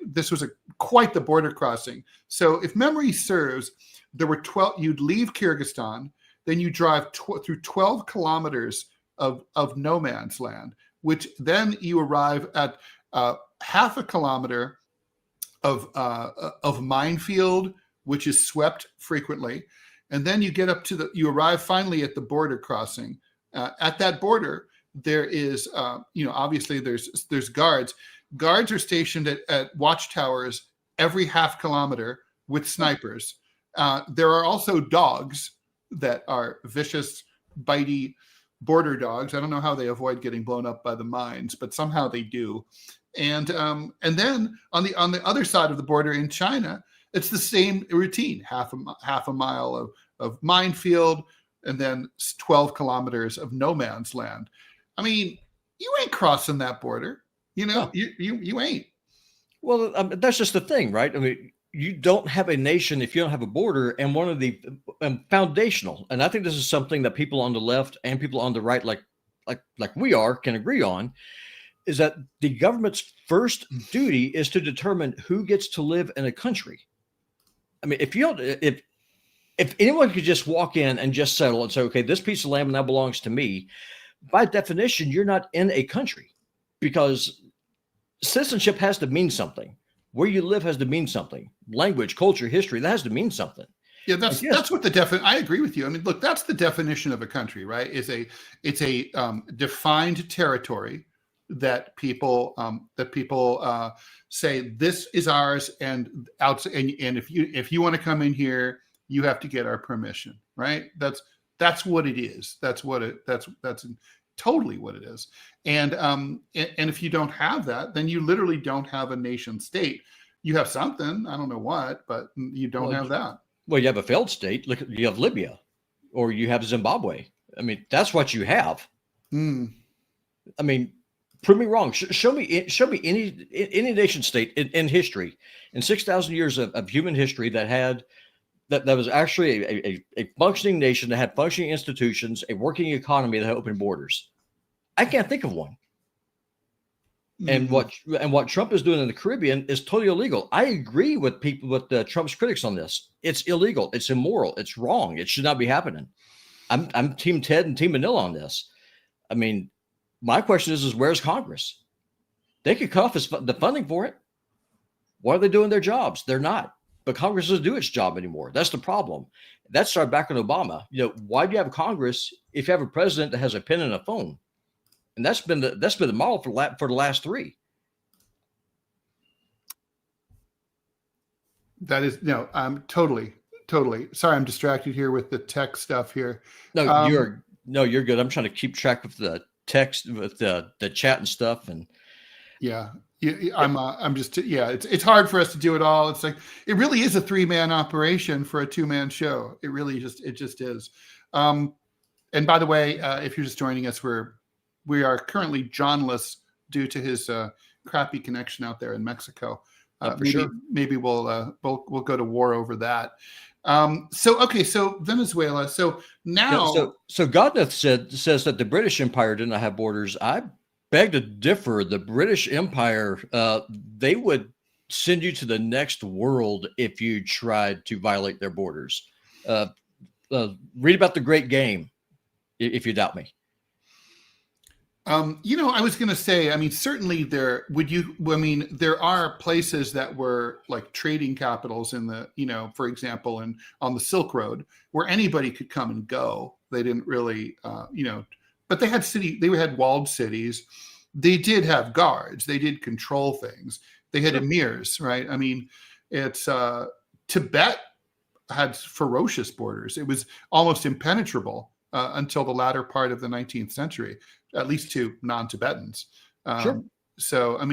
this was quite the border crossing. So, if memory serves, there were 12. You'd leave Kyrgyzstan, then you drive through 12 kilometers of no man's land, which then you arrive at half a kilometer of minefield, which is swept frequently. And then you get up you arrive finally at the border crossing. At that border, there is, obviously there's guards. Guards are stationed at watchtowers every half kilometer with snipers. There are also dogs that are vicious, bitey border dogs. I don't know how they avoid getting blown up by the mines, but somehow they do. And then on the other side of the border in China, it's the same routine: half a mile of minefield, and then 12 kilometers of no man's land. I mean, you ain't crossing that border. No. You ain't. Well, that's just the thing, right? I mean, you don't have a nation if you don't have a border. And one of the foundational, and I think this is something that people on the left and people on the right, like we are, can agree on, is that the government's first duty is to determine who gets to live in a country. I mean, if anyone could just walk in and just settle and say, okay, this piece of land now belongs to me, by definition, you're not in a country, because citizenship has to mean something. Where you live has to mean something. Language, culture, history, that has to mean something. Yeah, that's what I agree with you. I mean, look, that's the definition of a country, right? It's a defined territory that people say this is ours, and if you want to come in here, you have to get our permission, right? That's what it is. That's totally what it is. And if you don't have that, then you literally don't have a nation state. You have something, I don't know what, but you don't have that. Well, you have a failed state. Look, you have Libya, or you have Zimbabwe. I mean, that's what you have. I mean, prove me wrong. Show me any nation state in history, in 6,000 years of human history, that was actually a functioning nation, that had functioning institutions, a working economy, that had open borders. I can't think of one. And what Trump is doing in the Caribbean is totally illegal. I agree with Trump's critics on this. It's illegal. It's immoral. It's wrong. It should not be happening. I'm Team Ted and Team Manila on this. I mean, my question is where's Congress? They could cut off the funding for it. Why are they doing their jobs? They're not. But Congress doesn't do its job anymore. That's the problem. That started back in Obama. Why do you have Congress if you have a president that has a pen and a phone? And that's been the model for the last three. That is I'm totally. Sorry, I'm distracted here with the tech stuff here. No, you're good. I'm trying to keep track of the text with the chat and stuff. And I'm just it's hard for us to do it all. It's like it really is a 3-man operation for a 2-man show. It really just is. And by the way, if you're just joining us, we are currently Johnless due to his crappy connection out there in Mexico. Maybe we'll go to war over that. So Venezuela. So now, so Godneth says that the British Empire did not have borders. I beg to differ. The British Empire, they would send you to the next world if you tried to violate their borders. Read about the Great Game if you doubt me. I was going to say, I mean, certainly there are places that were like trading capitals in the, for example, on the Silk Road, where anybody could come and go. They didn't really, but they had walled cities. They did have guards. They did control things. They had emirs, right? I mean, it's Tibet had ferocious borders. It was almost impenetrable until the latter part of the 19th century. At least to non-Tibetans. So, I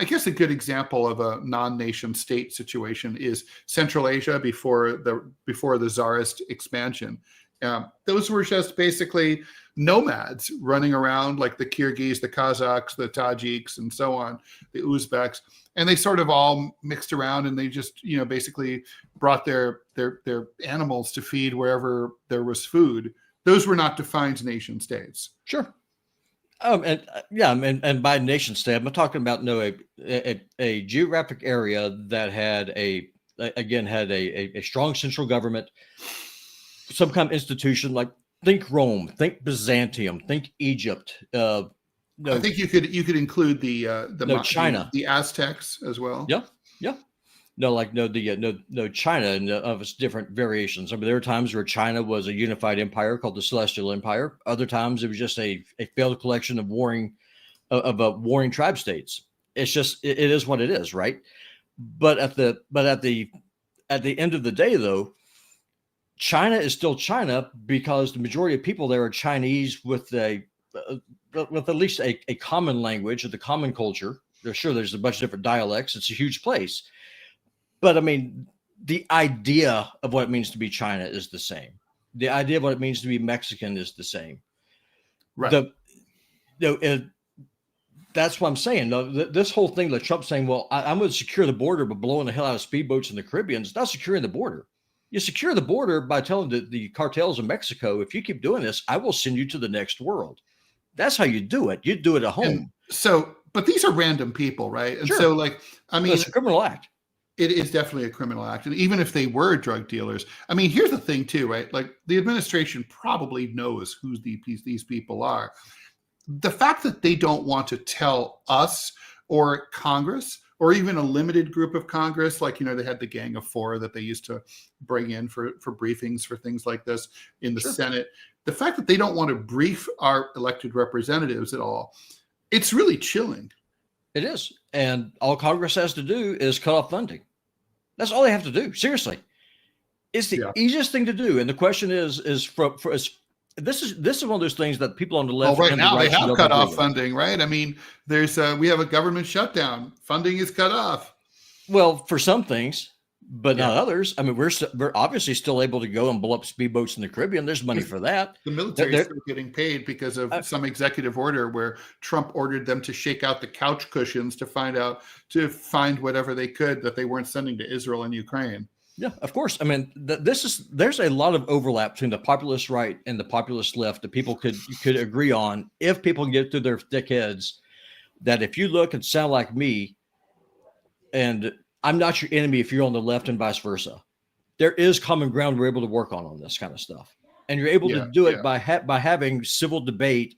guess a good example of a non-nation state situation is Central Asia before the Tsarist expansion. Those were just basically nomads running around, like the Kyrgyz, the Kazakhs, the Tajiks, and so on, the Uzbeks, and they sort of all mixed around, and they just basically brought their animals to feed wherever there was food. Those were not defined nation states. Sure. And by nation state, I'm talking about a geographic area that had a strong central government, some kind of institution, like think Rome, think Byzantium, think Egypt. I think you could include the China, the Aztecs as well. Yeah. No, like no China and of its different variations. I mean, there were times where China was a unified empire called the Celestial Empire. Other times it was just a failed collection of warring tribe states. It's just it is what it is, right? But at the end of the day, though, China is still China because the majority of people there are Chinese with with at least a common language or the common culture. There's a bunch of different dialects. It's a huge place. But I mean, the idea of what it means to be China is the same. The idea of what it means to be Mexican is the same. Right. That's what I'm saying. This whole thing that Trump's saying, well, I'm going to secure the border, but blowing the hell out of speedboats in the Caribbean, it's not securing the border. You secure the border by telling the cartels in Mexico, if you keep doing this, I will send you to the next world. That's how you do it. You do it at home. But these are random people, right? And sure. So, like, I mean, it's a criminal act. It is definitely a criminal act. And even if they were drug dealers, I mean, here's the thing too, right? Like the administration probably knows who these people are. The fact that they don't want to tell us or Congress or even a limited group of Congress, like, they had the Gang of Four that they used to bring in for briefings for things like this in the Senate. The fact that they don't want to brief our elected representatives at all, it's really chilling. It is. And all Congress has to do is cut off funding. That's all they have to do. Seriously. It's the easiest thing to do. And the question is this is one of those things that people on the left. Well, right now they have cut off funding, right? I mean, we have a government shutdown. Funding is cut off. Well, for some things, but not others. I mean, we're obviously still able to go and blow up speedboats in the Caribbean. There's money for that. The military is still getting paid because of some executive order where Trump ordered them to shake out the couch cushions to find whatever they could that they weren't sending to Israel and Ukraine. Yeah, of course. I mean, there's a lot of overlap between the populist right and the populist left that people could agree on if people can get through their thick heads that if you look and sound like me, and I'm not your enemy if you're on the left and vice versa. There is common ground we're able to work on this kind of stuff. And you're able to do it by having civil debate.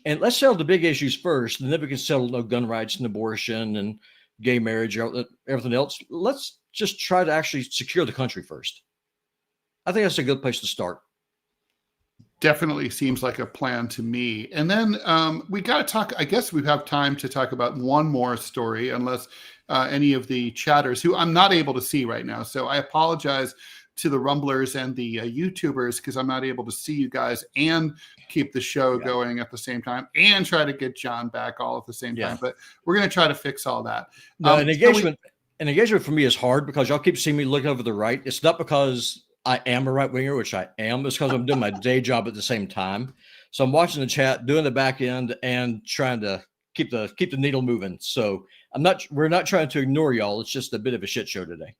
And let's settle the big issues first, and then we can settle gun rights and abortion and gay marriage, everything else. Let's just try to actually secure the country first. I think that's a good place to start. Definitely seems like a plan to me. And then we got to talk, I guess we have time to talk about one more story, unless any of the chatters who I'm not able to see right now. So I apologize to the Rumblers and the YouTubers because I'm not able to see you guys and keep the show going at the same time and try to get John back all at the same time. But we're going to try to fix all that. An engagement for me is hard because y'all keep seeing me look over the right. It's not because I am a right winger, which I am. It's because I'm doing my day job at the same time. So I'm watching the chat, doing the back end, and trying to keep the needle moving. So we're not trying to ignore y'all. It's just a bit of a shit show today.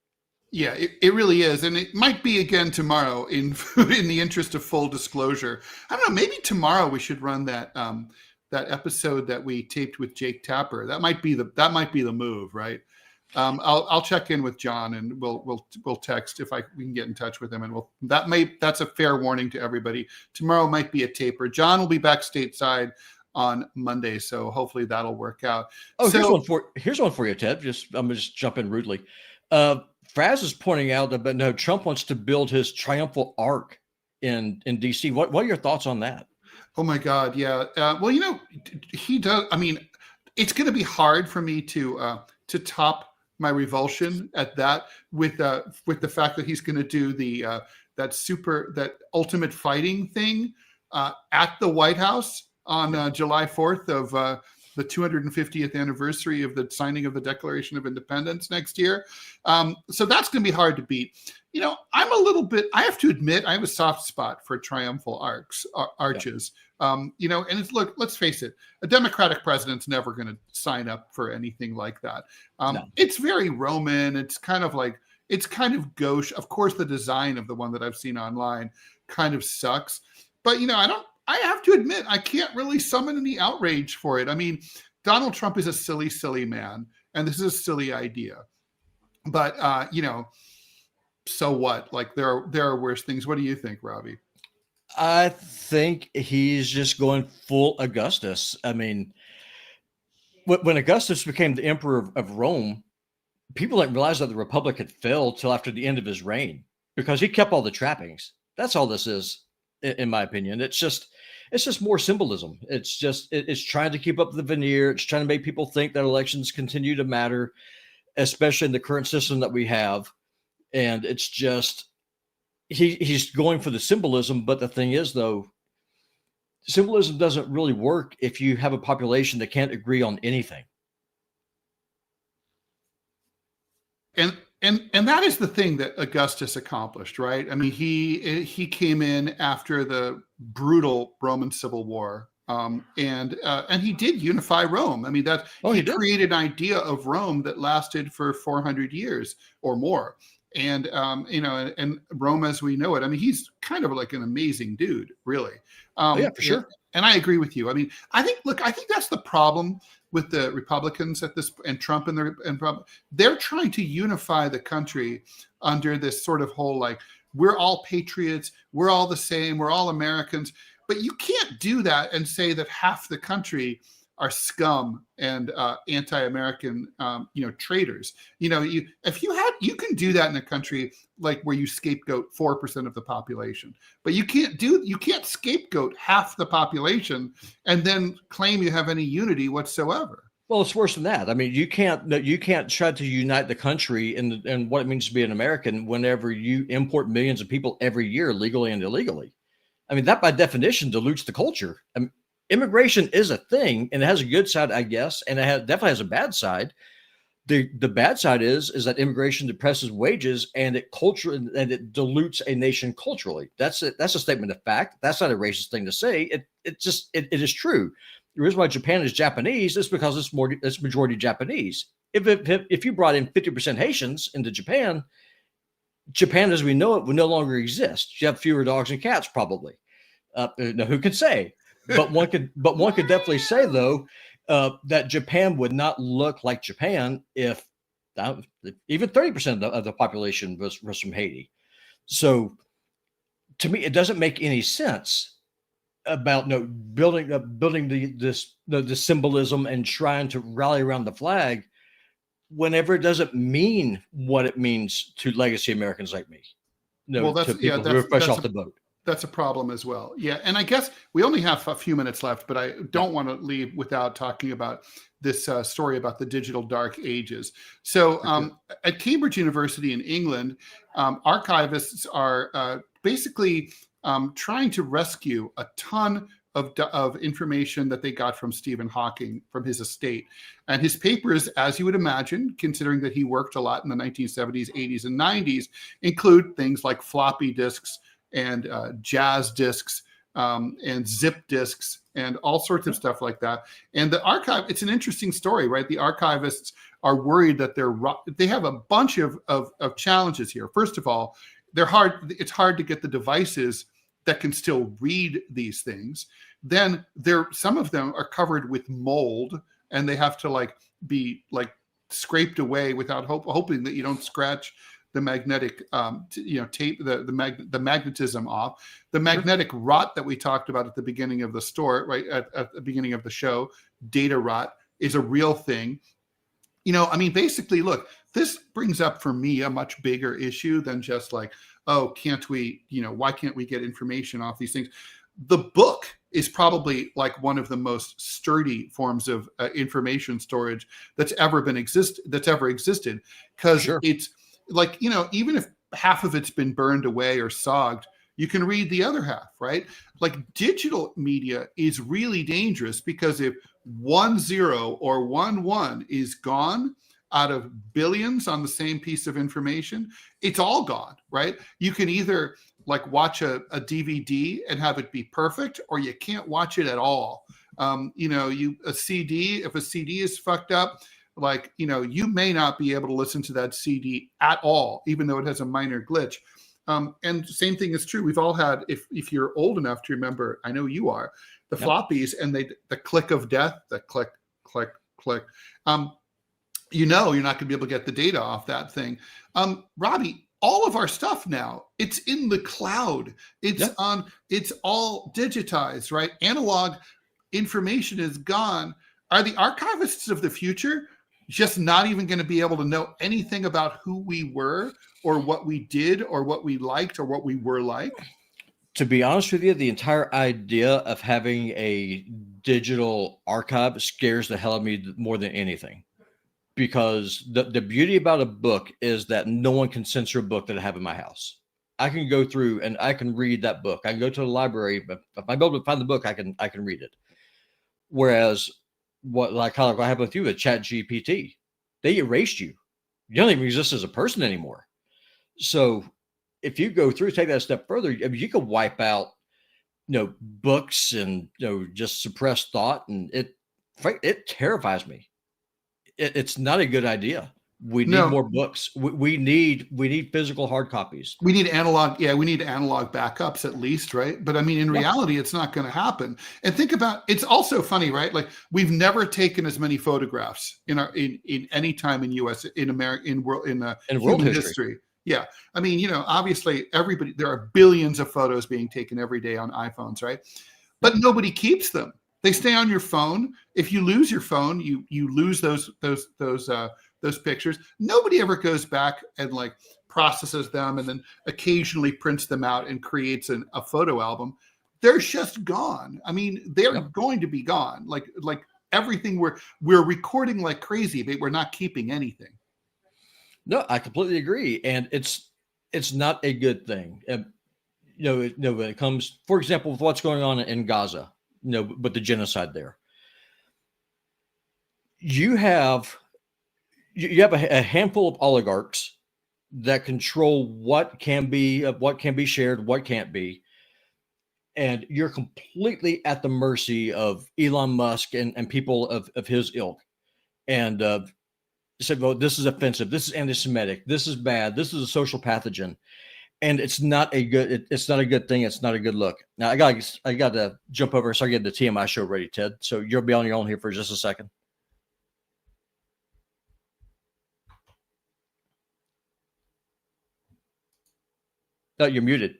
Yeah, it really is. And it might be again tomorrow in the interest of full disclosure. I don't know, maybe tomorrow we should run that episode that we taped with Jake Tapper. That might be the move, right? I'll check in with John and we'll text if we can get in touch with him, and that's a fair warning to everybody. Tomorrow might be a taper. John will be back stateside on Monday, so hopefully that'll work out. Oh, here's one for you, Ted. I'm gonna just jump in rudely. Fraz is pointing out that Trump wants to build his triumphal arc in DC. What are your thoughts on that? Oh my God, yeah. Well, he does. I mean, it's going to be hard for me to top my revulsion at that with the fact that he's going to do that ultimate fighting thing at the White House on July 4th of the 250th anniversary of the signing of the Declaration of Independence next year. So that's going to be hard to beat. I have to admit, I have a soft spot for triumphal arches. And look, let's face it, a Democratic president's never going to sign up for anything like that. No. It's very Roman. It's kind of gauche. Of course, the design of the one that I've seen online kind of sucks, but I have to admit, I can't really summon any outrage for it. I mean, Donald Trump is a silly, silly man, and this is a silly idea. But, so what? Like, there are worse things. What do you think, Robbie? I think he's just going full Augustus. I mean, when Augustus became the emperor of Rome, people didn't realize that the Republic had failed till after the end of his reign because he kept all the trappings. That's all this is, in my opinion. It's just more symbolism. It's trying to keep up the veneer. It's trying to make people think that elections continue to matter, especially in the current system that we have. And it's just, he's going for the symbolism. But the thing is, though, symbolism doesn't really work if you have a population that can't agree on anything. And that is the thing that Augustus accomplished, right? I mean, he came in after the brutal Roman Civil War, and he did unify Rome. I mean, he created an idea of Rome that lasted for 400 years or more. And and Rome as we know it. I mean, he's kind of like an amazing dude, really. Yeah, for sure. And I agree with you. I mean, I think that's the problem with the Republicans and Trump they're trying to unify the country under this sort of whole, like, we're all patriots, we're all the same, we're all Americans. But you can't do that and say that half the country are scum and anti-American, traitors. You can do that in a country like where you scapegoat 4% of the population, but you can't scapegoat half the population and then claim you have any unity whatsoever. Well, it's worse than that. I mean, you can't try to unite the country and what it means to be an American whenever you import millions of people every year, legally and illegally. I mean, that by definition dilutes the culture. I mean, immigration is a thing, and it has a good side, I guess, and it definitely has a bad side. The bad side is that immigration depresses wages and it dilutes a nation culturally. That's a statement of fact. That's not a racist thing to say. It is true. The reason why Japan is Japanese is because it's majority Japanese. If you brought in 50% Haitians into Japan as we know it would no longer exist. You have fewer dogs and cats, probably. Now, who could say? But one could definitely say, though, that Japan would not look like Japan if even 30% of the population was from Haiti. So, to me, it doesn't make any sense about building the symbolism and trying to rally around the flag whenever it doesn't mean what it means to legacy Americans like me. That's fresh off the boat. That's a problem as well. Yeah. And I guess we only have a few minutes left, but I don't want to leave without talking about this story about the digital dark ages. So at Cambridge University in England, archivists are basically trying to rescue a ton of information that they got from Stephen Hawking from his estate. And his papers, as you would imagine, considering that he worked a lot in the 1970s, 80s, and 90s, include things like floppy disks and jazz disks and zip disks and all sorts of stuff like that. And the archive, it's an interesting story, right? The archivists are worried that they have a bunch of challenges here. First of all, it's hard to get the devices that can still read these things. Then some of them are covered with mold and they have to be scraped away without hoping that you don't scratch the magnetic tape, the magnetism off. The magnetic rot that we talked about at the beginning of the story, right at the beginning of the show, data rot, is a real thing. Basically, look, this brings up for me a much bigger issue than just why can't we get information off these things? The book is probably one of the most sturdy forms of information storage that's ever existed, because it's even if half of it's been burned away or sogged, you can read the other half, right? Digital media is really dangerous, because if 10 or 11 is gone out of billions on the same piece of information, it's all gone, right? You can either watch a DVD and have it be perfect, or you can't watch it at all. A CD, if a CD is fucked up, you may not be able to listen to that CD at all, even though it has a minor glitch. And same thing is true. We've all had, if you're old enough to remember, I know you are, the floppies and the click of death, the click, click, click. You're not going to be able to get the data off that thing. Robbie, all of our stuff now, it's in the cloud. It's all digitized, right? Analog information is gone. Are the archivists of the future just not even going to be able to know anything about who we were or what we did or what we liked or what we were like? To be honest with you, the entire idea of having a digital archive scares the hell out of me more than anything. Because the beauty about a book is that no one can censor a book that I have in my house. I can go through and I can read that book. I can go to the library, but if I'm able to find the book, I can read it. Whereas what I have with you with Chat GPT, they erased you. You don't even exist as a person anymore. So if you go through, take that a step further, I mean, you could wipe out, books and just suppress thought, and it terrifies me. It's not a good idea. We need more books. We need physical hard copies. We need analog. Yeah, we need analog backups at least, right? But I mean, in reality, it's not going to happen. And think about, it's also funny, right? Like we've never taken as many photographs in any time in U.S. in America in world history. Yeah, I mean, obviously there are billions of photos being taken every day on iPhones, right? But nobody keeps them. They stay on your phone. If you lose your phone, you lose those pictures. Nobody ever goes back and like processes them and then occasionally prints them out and creates a photo album. They're just gone. I mean, they're going to be gone. Like everything we're recording like crazy, but we're not keeping anything. No, I completely agree, and it's not a good thing. When it comes, for example, with what's going on in Gaza, with the genocide there, you have a handful of oligarchs that control what can be shared, what can't be, and you're completely at the mercy of Elon Musk and people of his ilk, and said, well, this is offensive, this is anti-Semitic, this is bad, this is a social pathogen, and it's not a good thing. It's not a good look. Now I got to jump over and start getting the TMI show ready, Ted. So you'll be on your own here for just a second. No, you're muted.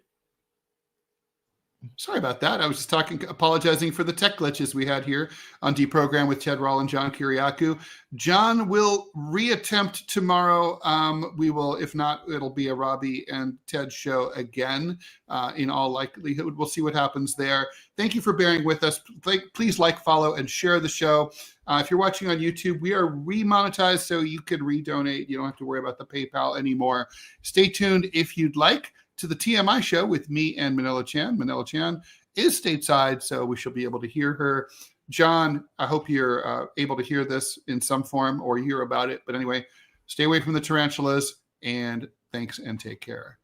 Sorry about that. I was just apologizing for the tech glitches we had here on DeProgram with Ted Rall and John Kiriakou. John will reattempt tomorrow. We will, if not, it'll be a Robbie and Ted show again. In all likelihood, we'll see what happens there. Thank you for bearing with us. Please follow, and share the show. If you're watching on YouTube, we are remonetized, so you can redonate. You don't have to worry about the PayPal anymore. Stay tuned if you'd like to the TMI show with me and Manila Chan. Manila Chan is stateside, so we shall be able to hear her. John, I hope you're able to hear this in some form or hear about it. But anyway, stay away from the tarantulas, and thanks and take care.